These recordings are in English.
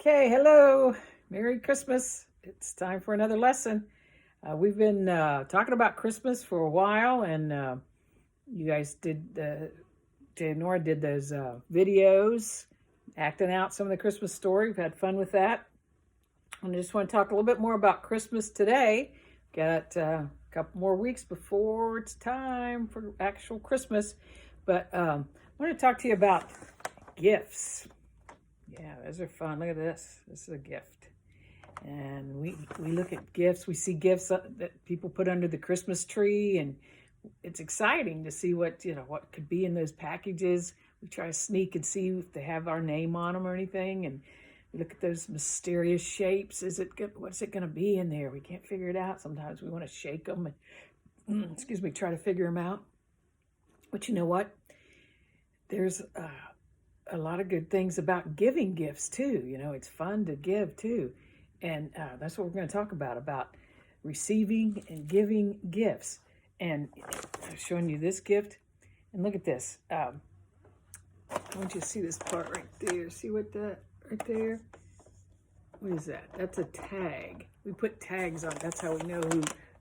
Okay, hello. Merry Christmas. It's time for another lesson. We've been talking about Christmas for a while, and you guys Jay and Nora did those videos, acting out some of the Christmas story. We've had fun with that. And I just want to talk a little bit more about Christmas today. Got a couple more weeks before it's time for actual Christmas. But I want to talk to you about gifts. Yeah, those are fun. Look at this. This is a gift. And we look at gifts. We see gifts that people put under the Christmas tree, and it's exciting to see what could be in those packages. We try to sneak and see if they have our name on them or anything, and we look at those mysterious shapes. What's it going to be in there? We can't figure it out. Sometimes we want to shake them and try to figure them out. But you know what? There's a lot of good things about giving gifts too. It's fun to give too. And that's what we're going to talk about receiving and giving gifts. And I'm showing you this gift. And look at this. I want you to see this part right there. See what that right there? What is that? That's a tag. We put tags on. That's how we know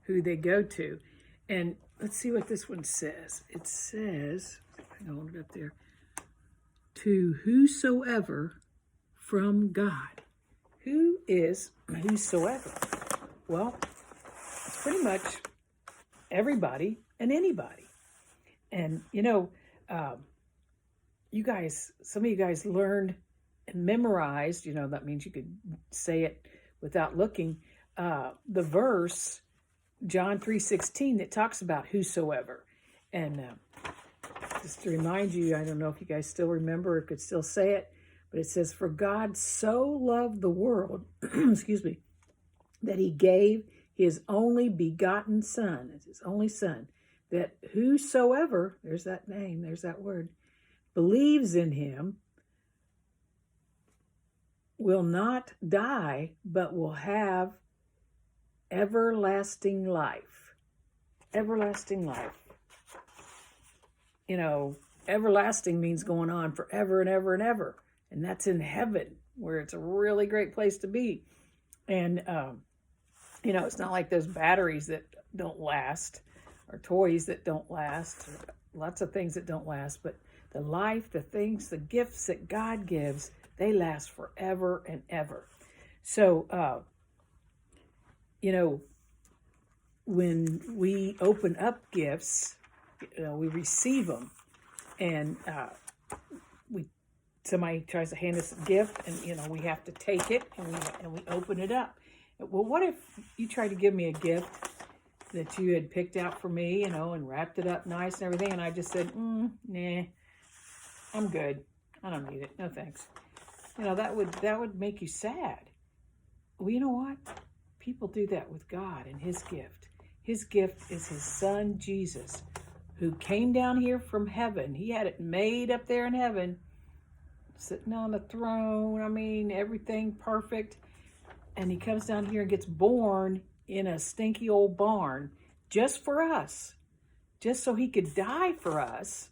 who they go to. And let's see what this one says. It says, I'm going to hold it up there. To whosoever from God. Who is whosoever? Well, it's pretty much everybody and anybody. And you guys, some of you guys learned and memorized, that means you could say it without looking, the verse, John 3:16, that talks about whosoever. And just to remind you, I don't know if you guys still remember or could still say it, but it says, for God so loved the world, that he gave his only begotten son, it's his only son, that whosoever, there's that name, there's that word, believes in him will not die, but will have everlasting life. Everlasting life. Everlasting means going on forever and ever and ever. And that's in heaven, where it's a really great place to be. And, it's not like those batteries that don't last, or toys that don't last, or lots of things that don't last. But the life, the things, the gifts that God gives, they last forever and ever. So, when we open up gifts, we receive them, and somebody tries to hand us a gift, and we have to take it, and we open it up. Well, what if you tried to give me a gift that you had picked out for me, and wrapped it up nice and everything, and I just said, nah, I'm good. I don't need it. No thanks. That would make you sad. Well, you know what? People do that with God and his gift. His gift is his son, Jesus, who came down here from heaven. He had it made up there in heaven, sitting on the throne. Everything perfect. And he comes down here and gets born in a stinky old barn just for us, just so he could die for us,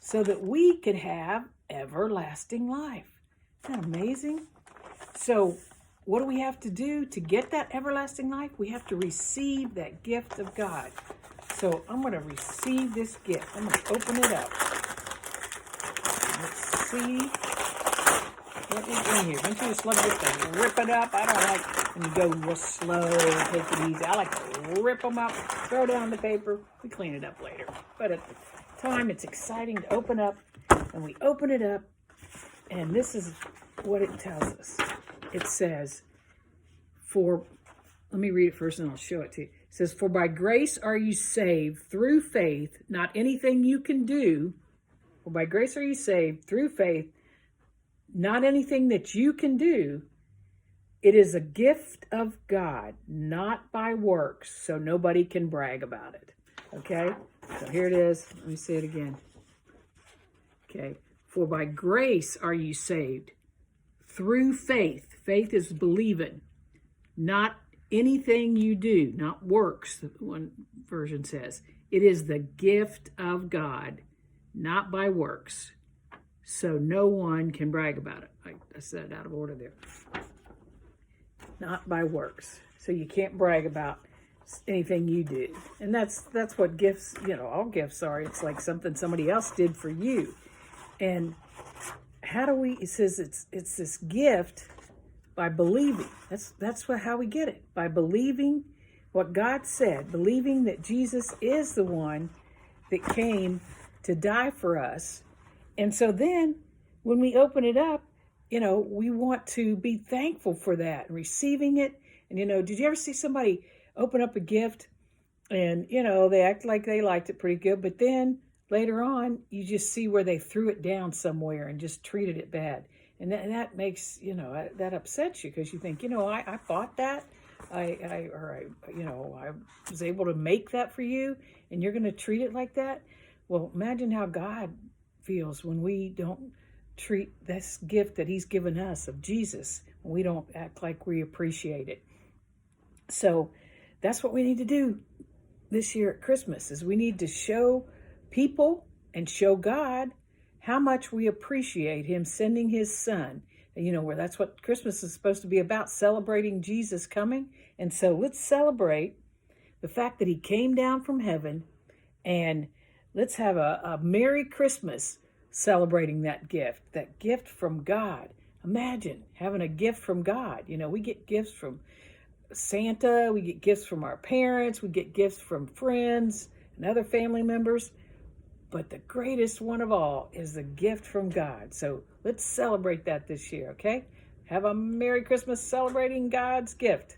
so that we could have everlasting life. Isn't that amazing? So what do we have to do to get that everlasting life? We have to receive that gift of God. So I'm going to receive this gift. I'm going to open it up. Let's see what is in here. Don't you just love just to rip it up? I don't like when you go real slow, take it easy. I like to rip them up, throw down the paper. We clean it up later. But at the time, it's exciting to open up. And we open it up, and this is what it tells us. It says, let me read it first and I'll show it to you. It says, for by grace are you saved through faith, not anything you can do. For by grace are you saved through faith, not anything that you can do. It is a gift of God, not by works, so nobody can brag about it. Okay? So here it is. Let me say it again. Okay. For by grace are you saved through faith. Faith is believing. Not anything you do, not works, one version says. It is the gift of God, not by works, so no one can brag about it. I said it out of order there. Not by works. So you can't brag about anything you did. And that's what gifts, all gifts are. It's like something somebody else did for you. And how do we, it says it's this gift by believing. That's how we get it. By believing what God said, believing that Jesus is the one that came to die for us. And so then when we open it up, we want to be thankful for that and receiving it. And, did you ever see somebody open up a gift and, they act like they liked it pretty good, but then later on, you just see where they threw it down somewhere and just treated it bad. And that makes, that upsets you because you think, I bought that. I was able to make that for you and you're going to treat it like that. Well, imagine how God feels when we don't treat this gift that he's given us of Jesus. We don't act like we appreciate it. So that's what we need to do this year at Christmas is we need to show people and show God how much we appreciate him sending his son. Where that's what Christmas is supposed to be about, celebrating Jesus coming. And so let's celebrate the fact that he came down from heaven, and let's have a Merry Christmas celebrating that gift from God. Imagine having a gift from God. We get gifts from Santa, we get gifts from our parents, we get gifts from friends and other family members. But the greatest one of all is the gift from God. So let's celebrate that this year, okay? Have a Merry Christmas celebrating God's gift.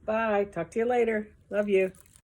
Bye. Talk to you later. Love you.